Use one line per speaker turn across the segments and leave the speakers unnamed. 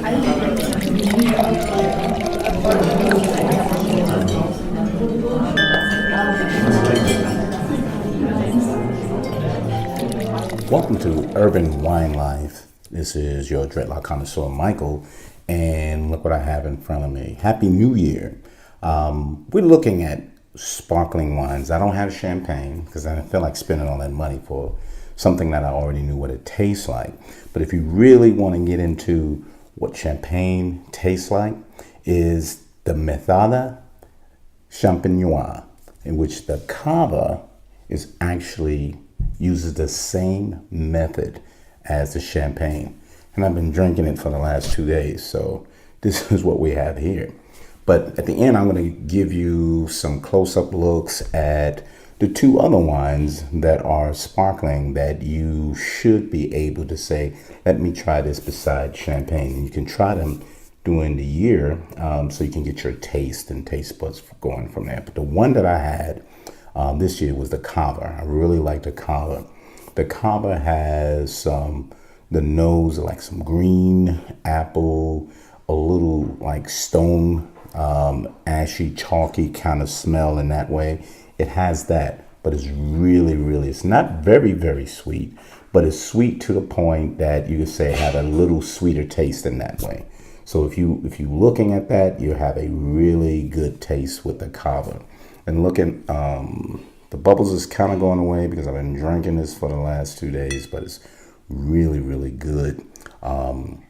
Welcome to Urban Wine Life. This is your dreadlock connoisseur, Michael, and look what I have in front of me. Happy New Year. We're looking at sparkling wines. I don't have champagne because I didn't feel like spending all that money for something that I already knew what it tastes like. But if you really want to get into what champagne tastes like, is the Methode Champenoise, in which the Cava is actually uses the same method as the champagne. And I've been drinking it for the last 2 days, so this is what we have here. But at the end, I'm going to give you some close-up looks at the two other wines that are sparkling that you should be able to say, let me try this beside champagne. And you can try them during the year so you can get your taste and taste buds going from there. But the one that I had this year was the Cava. I really like the Cava. The Cava has the nose like some green apple, a little like stone, ashy, chalky kind of smell in that way. It has that, but it's really, it's not very, very sweet, but it's sweet to the point that you could say have a little sweeter taste in that way. So if you're looking at that, you have a really good taste with the Cava. And looking, the bubbles is kind of going away because I've been drinking this for the last 2 days, but it's really good. And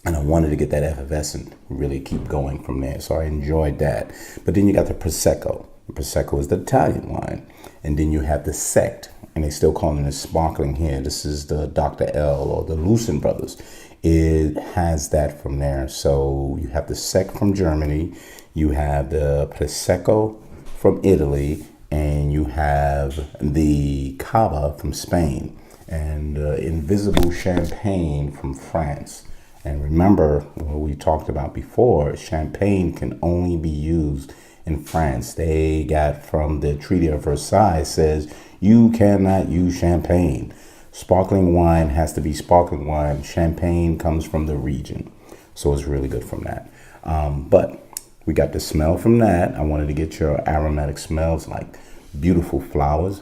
I wanted to get that effervescent, really keep going from there. So I enjoyed that. But then you got the Prosecco. The Prosecco is the Italian wine. And then you have the Sect, and they still calling it sparkling here. This is the Dr. L or the Lucen Brothers. It has that from there. So you have the Sect from Germany. You have the Prosecco from Italy. And you have the Cava from Spain. And Invisible Champagne from France. And remember what we talked about before, champagne can only be used in France. They got from the Treaty of Versailles says you cannot use champagne. Sparkling wine has to be sparkling wine. Champagne comes from the region. So it's really good from that. But we got the smell from that. I wanted to get your aromatic smells like beautiful flowers.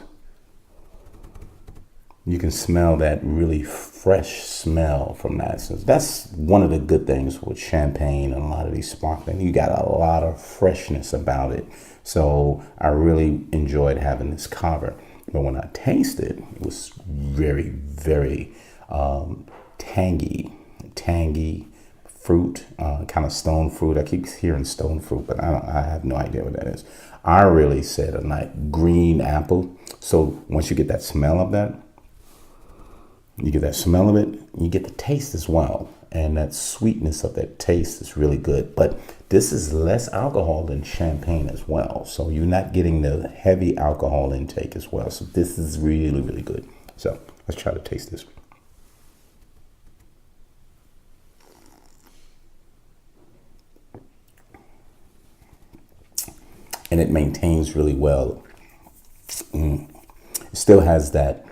You can smell that really fresh smell from that. So that's one of the good things with champagne and a lot of these sparkling. You got a lot of freshness about it. So I really enjoyed having this Cava. But when I tasted, it was very tangy fruit, kind of stone fruit. I keep hearing stone fruit, but I have no idea what that is. I really said a nice green apple. So once you get that smell of that, you get that smell of it, you get the taste as well. And that sweetness of that taste is really good. But this is less alcohol than champagne as well. So you're not getting the heavy alcohol intake as well. So this is really good. So let's try to taste this. And it maintains really well. It still has that,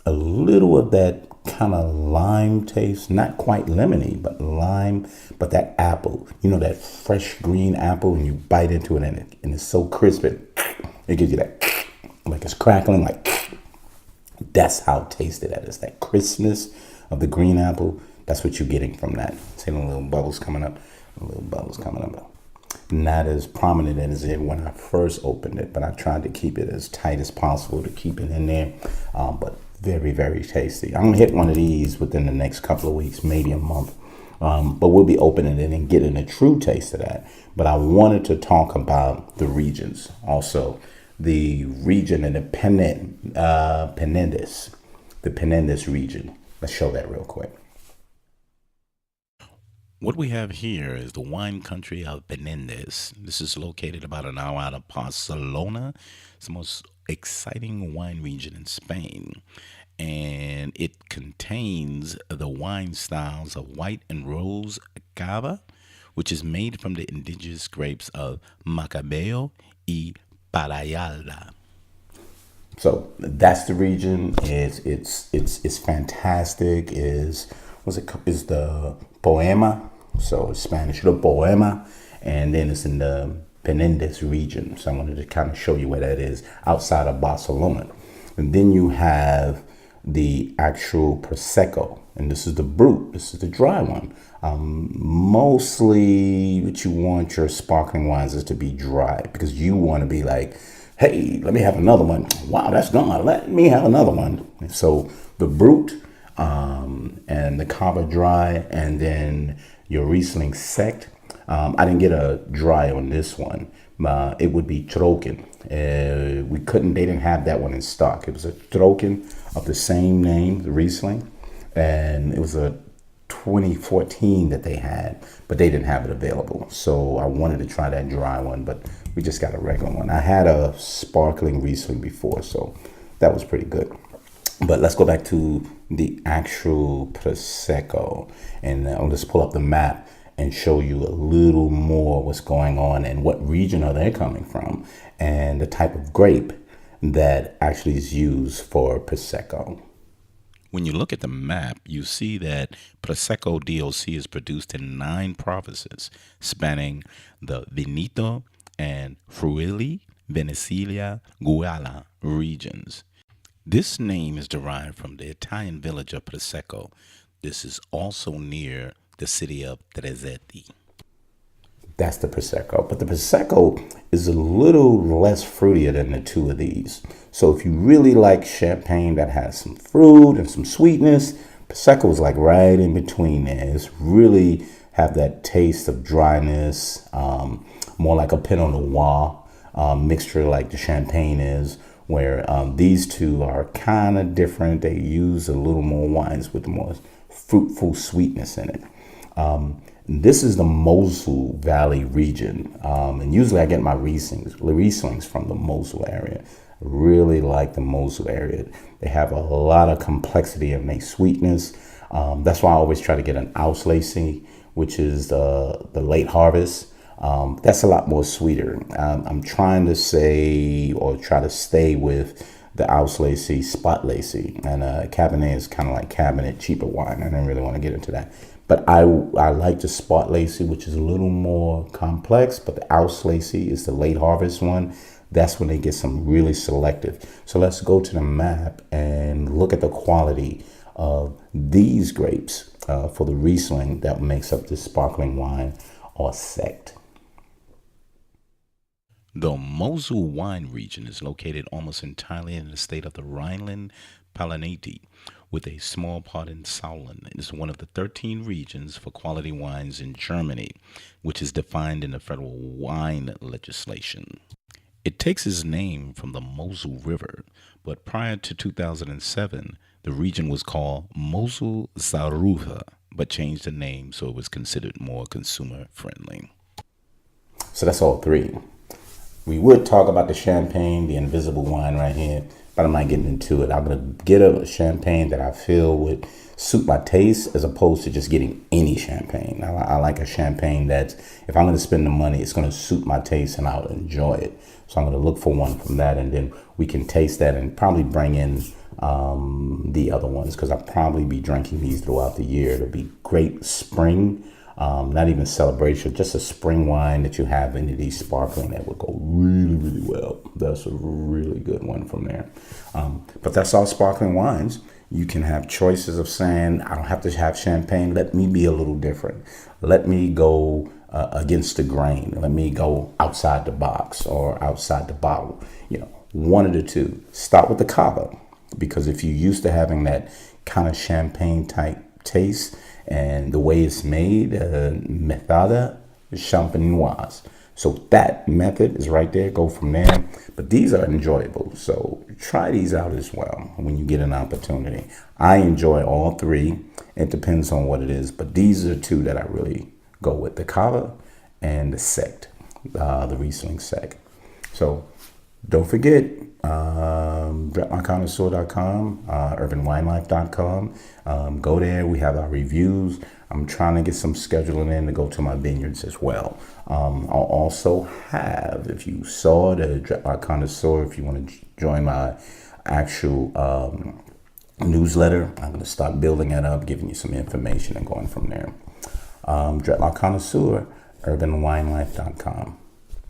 a little of that kind of lime taste, not quite lemony, but lime, but that apple, you know, that fresh green apple, and you bite into it and it's so crisp, it gives you that, like it's crackling, like that's how tasted that is, that crispness of the green apple. That's what you're getting from that. See the little bubbles coming up, Not as prominent as it when I first opened it, but I tried to keep it as tight as possible to keep it in there. But very tasty. I'm gonna hit one of these within the next couple of weeks, maybe a month. But we'll be opening it and getting a true taste of that. But I wanted to talk about the regions also. The region in the PENEDÉS, the PENEDÉS region. Let's show that real quick. What we have here is the wine country of PENEDÉS. This is located about an hour out of Barcelona. It's the most exciting wine region in Spain. And it contains the wine styles of white and rose Cava, which is made from the indigenous grapes of MACABEO y PARELLADA. So that's the region. It's fantastic. Is the Poema So Spanish, the Poema, and then it's in the PENEDES region. So I wanted to kind of show you where that is outside of Barcelona. And then you have the actual Prosecco, and this is the brut. This is the dry one. Mostly what you want your sparkling wines is to be dry, because you want to be like, hey, let me have another one. Wow, that's gone. Let me have another one. So the brut and the Cava dry, and then your Riesling sect. I didn't get a dry on this one. It would be Trocken. They didn't have that one in stock. It was a Trocken of the same name, the Riesling, and it was a 2014 that they had, but they didn't have it available. So I wanted to try that dry one, but we just got a regular one. I had a sparkling Riesling before, so that was pretty good. But let's go back to the actual Prosecco, and I'll just pull up the map and show you a little more what's going on and what region are they coming from and the type of grape that actually is used for Prosecco. When you look at the map, you see that Prosecco DOC is produced in 9 provinces, spanning the Veneto and Friuli, Venezia, Guala regions. This name is derived from the Italian village of Prosecco. This is also near the city of Trezzetti. That's the Prosecco. But the Prosecco is a little less fruitier than the two of these. So if you really like champagne that has some fruit and some sweetness, Prosecco is like right in between there. It's really have that taste of dryness, more like a Pinot Noir mixture like the champagne is, where these two are kind of different. They use a little more wines with the more fruitful sweetness in it. This is the Mosel Valley region, and usually I get my Rieslings from the Mosel area. I really like the Mosel area. They have a lot of complexity in their sweetness. That's why I always try to get an Auslese, which is the late harvest. That's a lot more sweeter. I'm trying to say or try to stay with the Auslese, Spot Lacey, and Cabernet is kind of like Cabernet, cheaper wine. I didn't really want to get into that. But I like the Spot Lacey, which is a little more complex, but the Auslese is the late harvest one. That's when they get some really selective. So let's go to the map and look at the quality of these grapes for the Riesling that makes up this sparkling wine or sect. The Mosel wine region is located almost entirely in the state of the Rhineland-Palatinate, with a small part in Sauerland. It is one of the 13 regions for quality wines in Germany, which is defined in the federal wine legislation. It takes its name from the Mosel River, but prior to 2007, the region was called Mosel-Saarbrücken, but changed the name so it was considered more consumer-friendly. So that's all 3. We would talk about the champagne, the invisible wine right here, but I'm not getting into it. I'm going to get a champagne that I feel would suit my taste as opposed to just getting any champagne. I like a champagne that if I'm going to spend the money, it's going to suit my taste and I'll enjoy it. So I'm going to look for one from that, and then we can taste that and probably bring in the other ones, because I'll probably be drinking these throughout the year. It'll be great spring. Not even a celebration, just a spring wine that you have into these sparkling that would go really, really well. That's a really good one from there. But that's all sparkling wines. You can have choices of saying, I don't have to have champagne. Let me be a little different. Let me go against the grain. Let me go outside the box or outside the bottle. You know, one of the two. Start with the Cava, because if you're used to having that kind of champagne type taste, and the way it's made, méthode champenoise. So that method is right there. Go from there. But these are enjoyable. So try these out as well when you get an opportunity. I enjoy all 3. It depends on what it is. But these are the 2 that I really go with. The Cava and the sect, the Riesling sect. So don't forget, DretMyConnoisseur.com, UrbanWineLife.com. Go there. We have our reviews. I'm trying to get some scheduling in to go to my vineyards as well. I'll also have, if you saw the Dret My Connoisseur, if you want to join my actual newsletter, I'm going to start building that up, giving you some information and going from there. Dreadlock Connoisseur, urbanwinelife.com.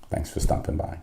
Thanks for stopping by.